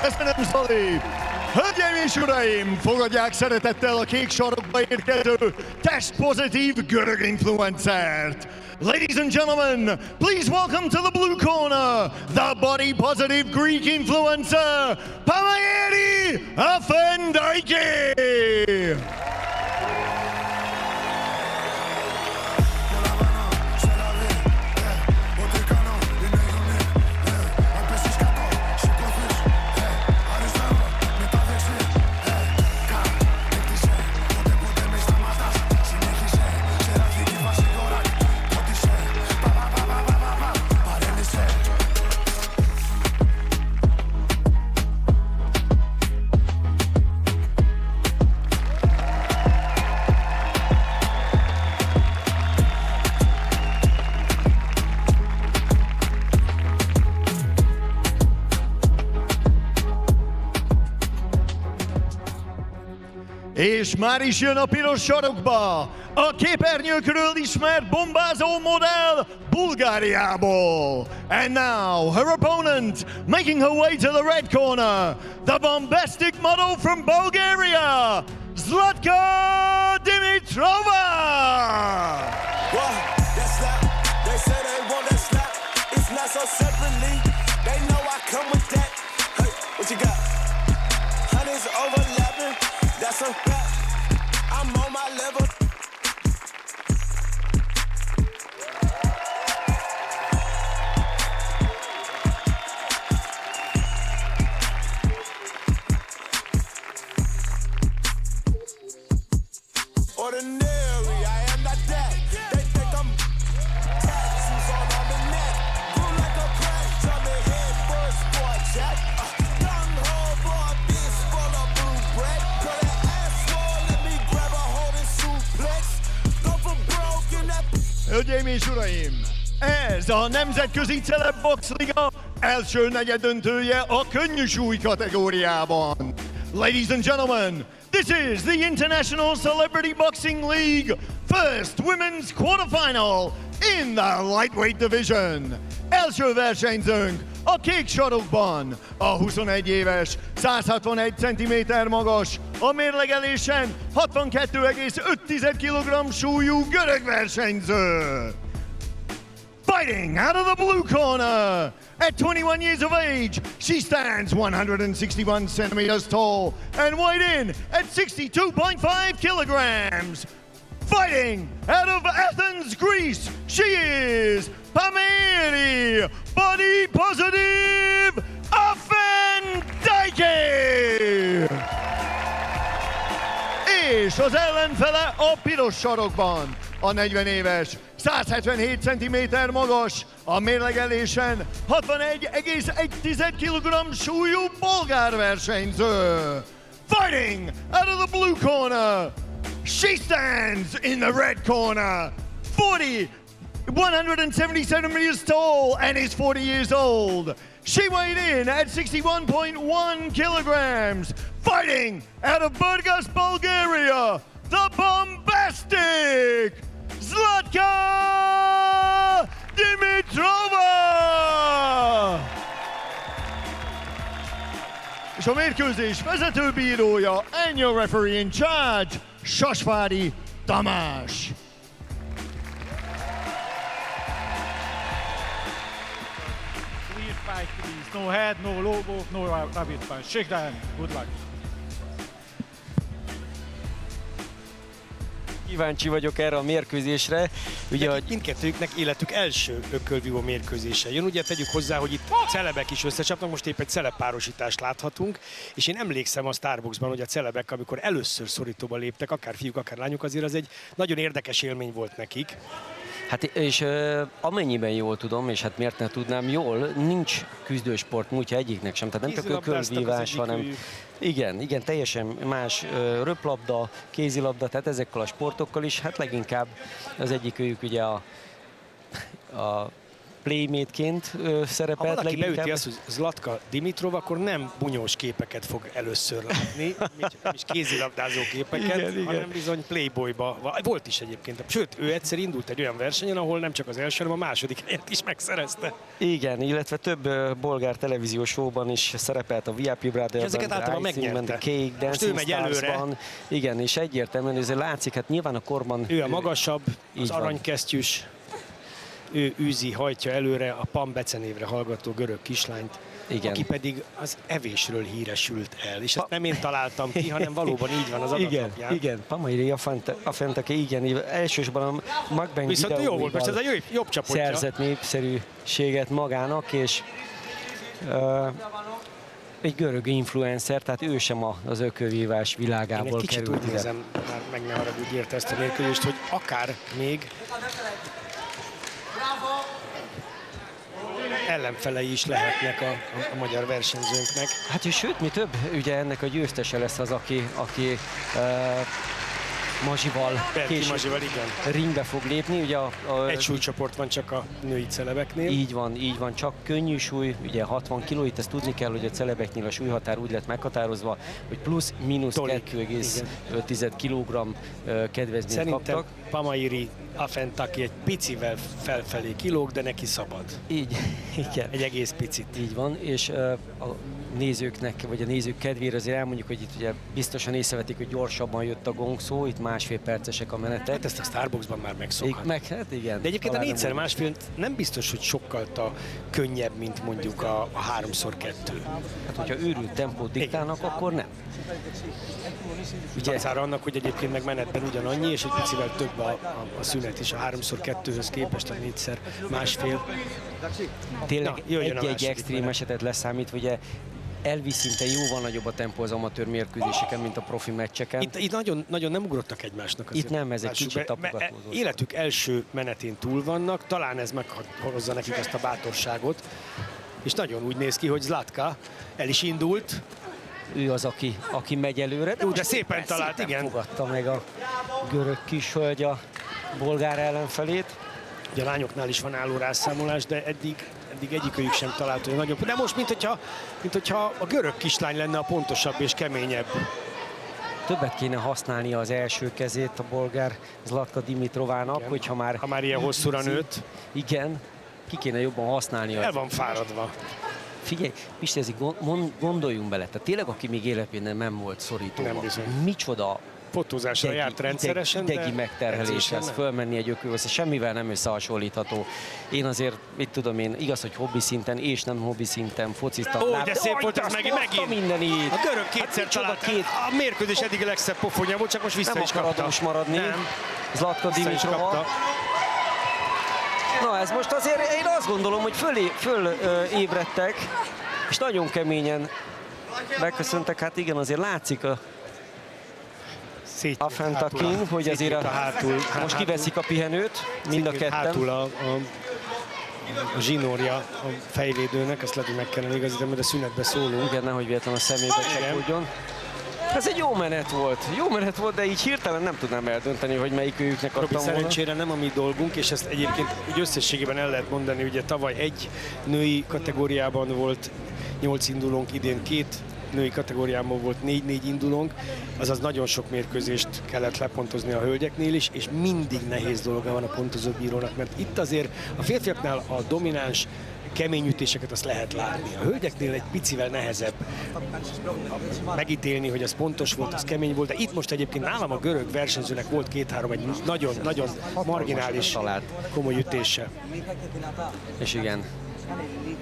Köszönöm, Zoli! Hölgyeim és uraim, fogadják szeretettel a kék sarokba érkező testpozitív görög influencert! Ladies and gentlemen, please welcome to the blue corner, the body positive Greek influencer, Panaeri Afendaiki! És már is jön a piros sarokba a képernyőkről ismert bombázó modell Bulgáriából. And now her opponent making her way to the red corner, the bombastic model from Bulgaria, Zlatka Dimitrova! Well, that's that. They say they want that slap. It's not so separately. They know I come with that. Hey, what you got? Honey's overlapping. That's a fact. I'm on my level. Ordinary, I am not that. They think I'm tattoos all on the neck. Blue like a crack, jumping head first for a jack. Young hoe boy, bitch full of blue bread. Girl, that ass swole, let me grab a hold and suplex. Go for broke in that. Hölgyeim és uraim, ez a Nemzetközi Celebbox Liga első negyeddöntője a könnyű súly kategóriában. Ladies and gentlemen, this is the International Celebrity Boxing League first women's quarterfinal in the lightweight division. Első versenyzőnk a kék sarokban, a 21 éves, 161 cm magas, a mérlegelésen 62,5 kg súlyú görög versenyző. Fighting out of the blue corner, at 21 years of age, she stands 161 centimeters tall and weighed in at 62.5 kilograms. Fighting out of Athens, Greece, she is Panaeri Body Positive Afendaiki! És az ellenfele a piros sarokban, a 40 éves, 177 cm magas, a mérlegelésen 61,1 kg súlyú bolgár versenyző. Fighting out of the blue corner, she stands in the red corner, 170 centimeters tall and is 40 years old. She weighed in at 61.1 kilograms. Fighting out of Burgas, Bulgaria, the bombastic Zlatka Dimitrova! És a mérkőzés vezetőbírója and your referee in charge, Sasvári Tamás. Clear fight, please. No head, no logo, no rabbit punch. Shake the hand. Good luck. Kíváncsi vagyok erre a mérkőzésre. Ugye, hogy mindkettőjüknek életük első ökölvívó mérkőzése jön. Ugye tegyük hozzá, hogy itt celebek is összecsapnak, most épp egy celebpárosítást láthatunk, és én emlékszem a Starbucksban, hogy a celebek, amikor először szorítóba léptek, akár fiúk, akár lányok, azért az egy nagyon érdekes élmény volt nekik. hát és amennyiben jól tudom, és hát miért ne tudnám jól, nincs küzdősport múltja egyiknek sem, tehát nem csak ökölvívás, hanem igen, teljesen más, röplabda, kézilabda, tehát ezekkel a sportokkal is, hát leginkább az egyik őjük ugye a playmate-ként Ha szerepelt valaki leginkább. beüti azt, hogy Zlatka Dimitrov, akkor nem bunyós képeket fog először látni, nem is kézilabdázó képeket, Igen. hanem bizony Playboyba. Volt is egyébként. Sőt, ő egyszer indult egy olyan versenyen, ahol nem csak az első, hanem a második helyet is megszerezte. Igen, illetve több bolgár televíziós showban is szerepelt a VIP Brothers, ezeket általában megnyerte. Cake, Most ő Dancing megy előre. Starsban. Igen, és egyértelműen ez látszik, hát nyilván a korban... Ő a magasabb, Így az van. aranykesztyűs, ő űzi, hajtja előre a Pam becenévre hallgató görög kislányt, Igen. aki pedig az evésről híresült el. És ezt nem én találtam ki, hanem valóban így van az Igen, adatlapján. igen, Pamairi Afentake, igen, elsősorban a Mukbang Viszont jó volt, most ez a videóival jobb csapatja. szerzett népszerűséget magának, és egy görög influencer, tehát ő sem az ökölvívás Én világából egy kicsit került úgy ide. nézem, már meg ne haragudj érte ezt a mérkőzést, hogy akár még ellenfelei is lehetnek a magyar versenyzőnknek. Hát és sőt, mi több, ugye ennek a győztese lesz az, aki Mazsival Berki később Mazsival, igen. ringbe fog lépni, ugye Egy súlycsoport van csak a női celebeknél. így van, csak könnyű súly, ugye 60 kg, itt ezt tudni kell, hogy a celebeknél a súlyhatár úgy lett meghatározva, hogy plusz-mínusz Tolik, 2,5 kg kedvezményt Szerintem kaptak. Pamairi Afentake egy picivel felfelé kilóg, de neki szabad. Így, igen. Egy egész picit. Így van, és a nézőknek, vagy a nézők kedvére azért elmondjuk, hogy itt ugye biztosan észrevetik, hogy gyorsabban jött a gongszó, itt másfél percesek a menetek. Hát ezt a Starbucksban már megszokhat. Hát igen. De egyébként a Talán 4x másfél nem biztos, hogy sokkal könnyebb, mint mondjuk a 3x2. Hát, hogyha őrült tempót diktálnak, akkor nem. Ugye dacára annak, hogy egyébként meg menetben ugyanannyi, és egy picivel több a szünet is a 3x2-höz képest, a 4x másfél. Tényleg Na, jöjjön a egy-egy második extrém menet. esetet leszámítva, ugye elvis szinten jóval nagyobb a tempó az amatőr mérkőzéseken, mint a profi meccseken. Itt nagyon, nagyon nem ugrottak egymásnak. azért. Itt nem, ez egy Lássuk kicsit be, tapogatózott. Életük első menetén túl vannak, talán ez meghozza nekik ezt a bátorságot. És nagyon úgy néz ki, hogy Zlatka el is indult. Ő az, aki megy előre. De most szépen talált, szépen igen. fogadta meg a görög kishölgy a bolgár ellenfelét. Ugye a lányoknál is van álló rászámolás, de eddig egyikőjük sem talált olyan nagyon. De most, mint hogyha a görög kislány lenne a pontosabb és keményebb. Többet kéne használnia az első kezét a bolgár Zlatka Dimitrovának, Igen. hogyha már... Ha már ilyen hosszúra nőtt, Igen, ki kéne jobban használnia. el van fáradva. Figyelj, Pisti, ezért gondoljunk bele. Tehát tényleg, aki még életében nem volt szorítóban. Nem bizony. Micsoda Fotózásra járt rendszeresen, idegi de megterheléshez edzésen nem. fölmenni egy ökölhöz, semmivel nem összehasonlítható. Én azért, mit tudom én, igaz, hogy hobbi szinten és nem hobbi szinten fociztam. Ó, de szép volt ez megint. Minden így. A görög kétszer micsoda talált. két- A mérkőzés eddig a legszebb pofonja volt, csak most vissza Nem is akar kapta. adós maradni. Nem, Zlatka vissza is Dimitrova. kapta. Na ez most azért én azt gondolom, hogy föl ébredtek, és nagyon keményen megköszöntek. Hát igen, azért látszik a Afentakin, hogy azért most kiveszik a pihenőt, mind a ketten. Hátul a zsinórja a fejvédőnek, ezt lehet, hogy meg kellene igazítani, mert a szünetbe szólunk. Igen, nehogy véletlenül a szemébe csapódjon. Ez egy jó menet volt, de így hirtelen nem tudnám eldönteni, hogy melyik őjüknek Robi, adtam volna. szerencsére nem a mi dolgunk, és ezt egyébként úgy összességében el lehet mondani, ugye tavaly egy női kategóriában volt 8 indulónk, idén 2 női kategóriában volt 4 indulónk, azaz nagyon sok mérkőzést kellett lepontozni a hölgyeknél is, és mindig nehéz dolga van a pontozóbírónak, mert itt azért a férfiaknál a domináns kemény ütéseket azt lehet látni. A hölgyeknél egy picivel nehezebb megítélni, hogy az pontos volt, az kemény volt, de itt most egyébként nálam a görög versenyzőnek volt 2-3 egy nagyon-nagyon marginális talált. komoly ütése. És igen,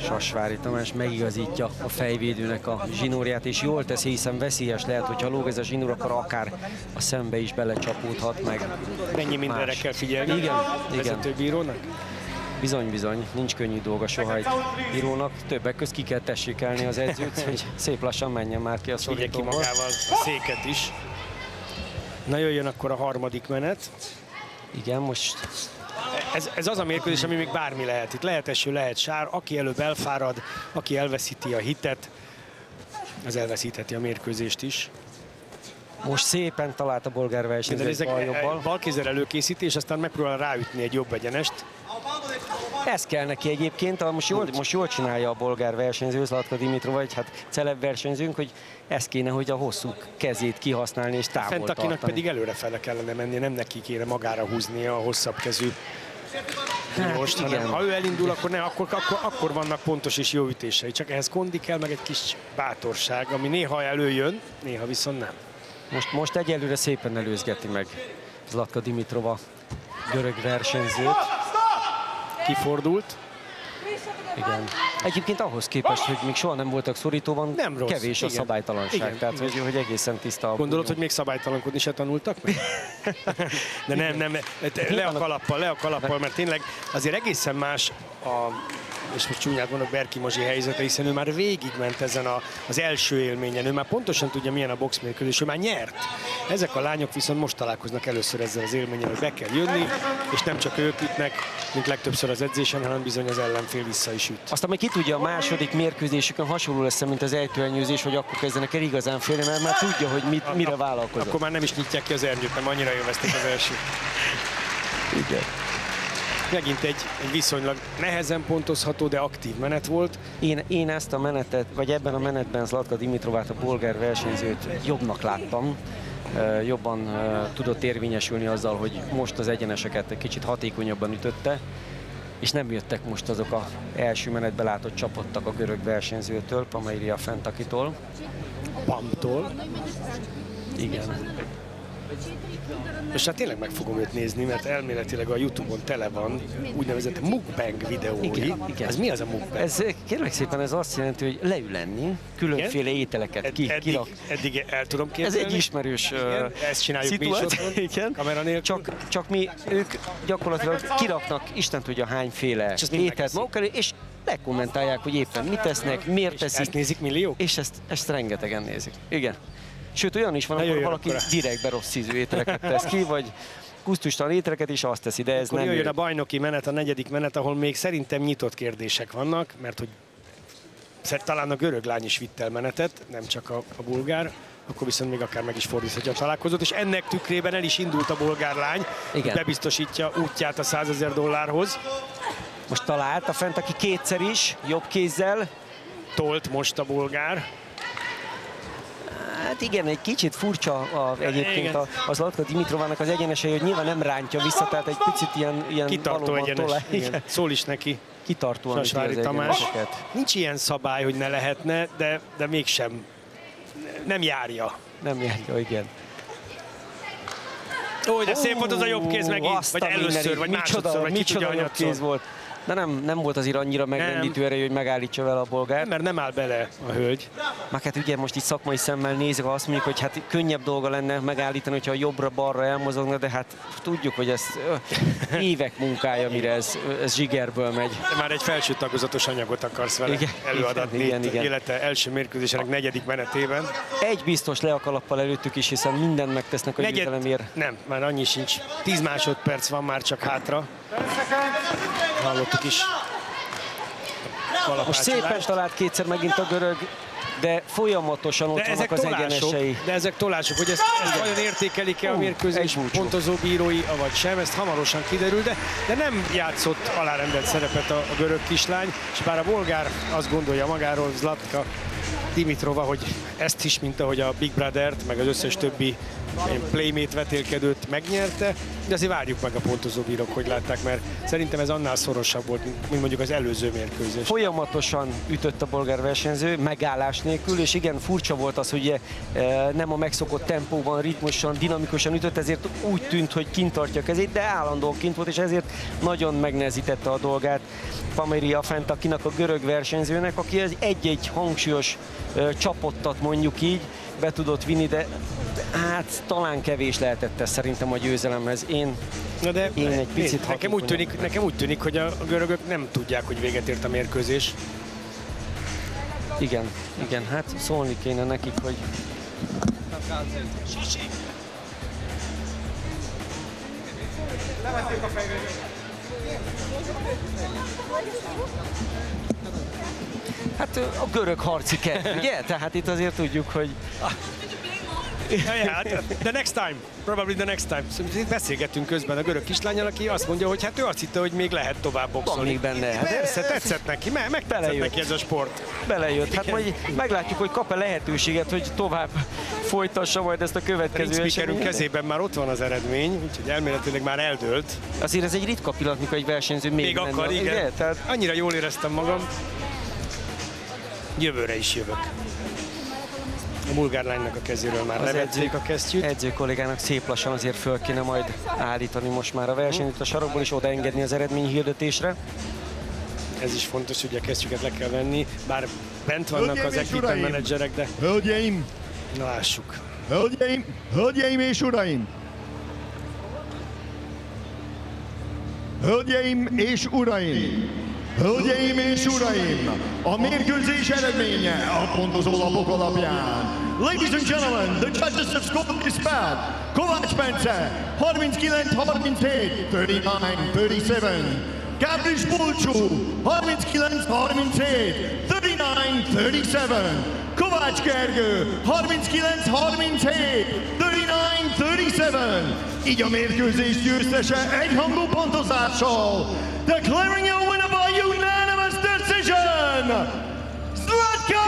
Sasvári Tamás megigazítja a fejvédőnek a zsinórját, és jól teszi, hiszen veszélyes lehet, hogyha lóg ez a zsinór, akkor akár a szembe is belecsapódhat meg. Mennyi mindenre más. kell figyelni Igen, a igen. vezetőbírónak? Bizony, nincs könnyű dolga soha egy bírónak. Többek közt ki kell tessékelni az edzőt, hogy szép lassan menjen már ki a Vigye ki szorítóból. magával a széket is. Na jöjjön akkor a harmadik menet. Igen, most Ez az a mérkőzés, ami még bármi lehet. Itt lehet eső, lehet sár. Aki előbb elfárad, aki elveszíti a hitet, az elveszítheti a mérkőzést is. szépen talált a bolgár versenyző egy bal jobbal. Balkézzel előkészítés, aztán megpróbál ráütni egy jobb egyenest. Ez kell neki egyébként, most jól csinálja a bolgár versenyző, Zlatka Dimitrov, vagy hát celeb versenyzőnk, hogy ez kéne, hogy a hosszú kezét kihasználni és távol Fentakinak tartani. pedig előrefele kellene menni, nem neki kéne magára húzni a hosszabb kezű most, igen. hanem ha ő elindul, akkor vannak pontos és jó ütései. Csak ehhez kondi kell, meg egy kis bátorság, ami néha előjön, néha viszont nem. Most egyelőre szépen előzgeti meg Zlatka Dimitrova görög versenyzőt. Kifordult. Igen. Egyébként ahhoz képest, hogy még soha nem voltak szorítóban, Nem rossz, kevés a igen. szabálytalanság. Igen, Tehát, igen. Hogy egészen tiszta a Gondolod, bunyó. hogy még szabálytalankodni se tanultak meg? De nem, le a kalappal, mert tényleg azért egészen más és most csúnyát mondok, Berki Mazsi helyzete, hiszen ő már végigment ezen az első élményen, ő már pontosan tudja, milyen a boxmérkőzés, ő már nyert. Ezek a lányok viszont most találkoznak először ezzel az élménnyel, hogy be kell jönni, és nem csak ők ütnek, mint legtöbbször az edzésen, hanem bizony az ellenfél vissza is üt. Aztán meg ki tudja, a második mérkőzésükön hasonló lesz, mint az ejtőernyőzés, hogy akkor kezdenek el igazán félni, mert már tudja, hogy mire vállalkozott. Akkor már nem is nyitják ki az ernyőt, nem annyira élvezték az első. Igen. Megint egy viszonylag nehezen pontozható, de aktív menet volt. Én ezt a menetet, vagy ebben a menetben Zlatka Dimitrovát, a bolgár versenyzőt jobbnak láttam. Jobban tudott érvényesülni azzal, hogy most az egyeneseket egy kicsit hatékonyabban ütötte, és nem jöttek most azok az első menetben látott csapottak a görög versenyzőtől, Pameiria Fentakitól. Pamtól. Igen. És hát tényleg meg fogom őt nézni, mert elméletileg a YouTube-on tele van úgynevezett mukbang videói. Igen. Ez mi az a mukbang? Ez kérlek szépen ez azt jelenti, hogy leül enni, különféle ételeket kirak. Eddig el tudom Ez képzelni. egy ismerős Igen, ezt csináljuk mi is szituáció, otthon, igen. kamera nélkül. Csak ők gyakorlatilag kiraknak Isten tudja hányféle ezt mind ételt megeszik. maguk elé, és lekommentálják, hogy éppen mit tesznek, miért teszik, Ezt nézik milliók? és ezt rengetegen nézik. Igen. Sőt, olyan is van, Na, amikor jöjjön valaki akkor. direktbe rossz ízű ételeket tesz ki, vagy gusztustalan ételeket is azt teszi, de ez Akkor nem jöjjön ő. a bajnoki menet, a negyedik menet, ahol még szerintem nyitott kérdések vannak, mert hogy talán a görög lány is vitt el menetet, nem csak a bulgár, akkor viszont még akár meg is fordíthatja a találkozót, és ennek tükrében el is indult a bolgár lány, Igen. bebiztosítja útját a $100,000. Most találta fent, aki kétszer is, jobb kézzel. Tolt most a bolgár. Hát igen, egy kicsit furcsa egyébként Igen. az Zlatka Dimitrovának az egyenesei, hogy nyilván nem rántja vissza, tehát egy picit ilyen Kitartó valóban egyenes. tolá- Igen. Szól is neki. kitartóan üti az Sasvári Tamás. egyeneseket. Nincs ilyen szabály, hogy ne lehetne, de mégsem nem járja. Nem járja, igen. Ó, de szép volt az a jobb kéz megint, Azt vagy a először, mindenit. vagy másodszor, vagy ki micsoda tudja, jobb hanyatszor. kéz volt. De nem volt azért annyira megrendítő erejű, hogy megállítsa vele a bolgár. Mert nem áll bele a hölgy. Meg hát ugye most itt szakmai szemmel nézzük, azt mondjuk, hogy hát könnyebb dolga lenne megállítani, hogyha jobbra-balra elmozogna, de hát tudjuk, hogy ez évek munkája, mire ez zsigerből megy. De már egy felső tagozatos anyagot akarsz vele Igen, előadatni igen, itt igen. élete első mérkőzésének negyedik menetében. Egy biztos le a kalappal előttük is, hiszen mindent megtesznek a győzelemért. Nem, már annyi sincs. 10 másodperc van már csak hátra. Hallottuk is. Most szépen talált kétszer megint a görög, de folyamatosan ott De vannak ezek az tolások, egyenesei. de ezek tolások, hogy ezt vajon értékelik-e a mérkőzés egy búcsú. pontozó bírói, avagy sem, ezt hamarosan kiderül, de nem játszott alárendelt szerepet a görög kislány, és bár a bolgár azt gondolja magáról, Zlatka Dimitrova, hogy ezt is, mint ahogy a Big Brothert, meg az összes többi playmate vetélkedőt megnyerte, de azért várjuk meg a pontozó bírók, hogy látták, mert szerintem ez annál szorosabb volt, mint mondjuk az előző mérkőzés. Folyamatosan ütött a bolgár versenyző, megállás nélkül, és igen, furcsa volt az, hogy nem a megszokott tempóban, ritmusan, dinamikusan ütött, ezért úgy tűnt, hogy kint tartja a kezét, de állandóan kint volt, és ezért nagyon megnehezítette a dolgát Pameiria Fentakinak, a görög versenyzőnek, aki egy-egy hangsúlyos csapottat mondjuk így be tudott vinni, de hát talán kevés lehetett ez szerintem a győzelemhez. Én egy picit nekem úgy tűnik, hogy a görögök nem tudják, hogy véget ért a mérkőzés. Igen, hát szólni kéne nekik, hogy hát a görög harci kedv, ugye? Tehát itt azért tudjuk, hogy Yeah, the next time. Probably the next time. Szóval beszélgettünk közben a görög kislánnyal, aki azt mondja, hogy hát ő azt hitte, hogy még lehet tovább Van boxolni. még benne. Hát Persze, tetszett neki, megtetszett Belejött. neki ez a sport. belejött. Hát majd meglátjuk, hogy kap-e lehetőséget, hogy tovább folytassa majd ezt a következő Speakerünk eseményt. kezében már ott van az eredmény, úgyhogy elméletileg már eldőlt. Azért ez egy ritka pillanat, mikor egy versenyző még Még menne. akar, igen. Ugye? Tehát Annyira jól éreztem magam. Jövőre is jövök. A bulgár lánynak a kezéről már az levették a kesztyűt. edző kollégának szép lassan azért föl kéne majd állítani most már a versenyt itt a sarokból, és odaengedni az eredményhirdetésre. Ez is fontos, hogy a kesztyüket le kell venni, bár bent vannak az equipment menedzserek, de Hölgyeim, na lássuk. hölgyeim és uraim! Hölgyeim és uraim! Hölgyeim és uraim! A mérkőzés eredménye a pontozó lapok alapján. Ladies and gentlemen, the judges have scored this bout. Kovács Bence, 39-37, 39-37. Gabriel Bulcsú, 39-37, 39-37. Kovács Gergő, 39-37, 39-37. Így a mérkőzés győztese egyhangú pontozással. Declaring a winner by unanimous decision, Zlatko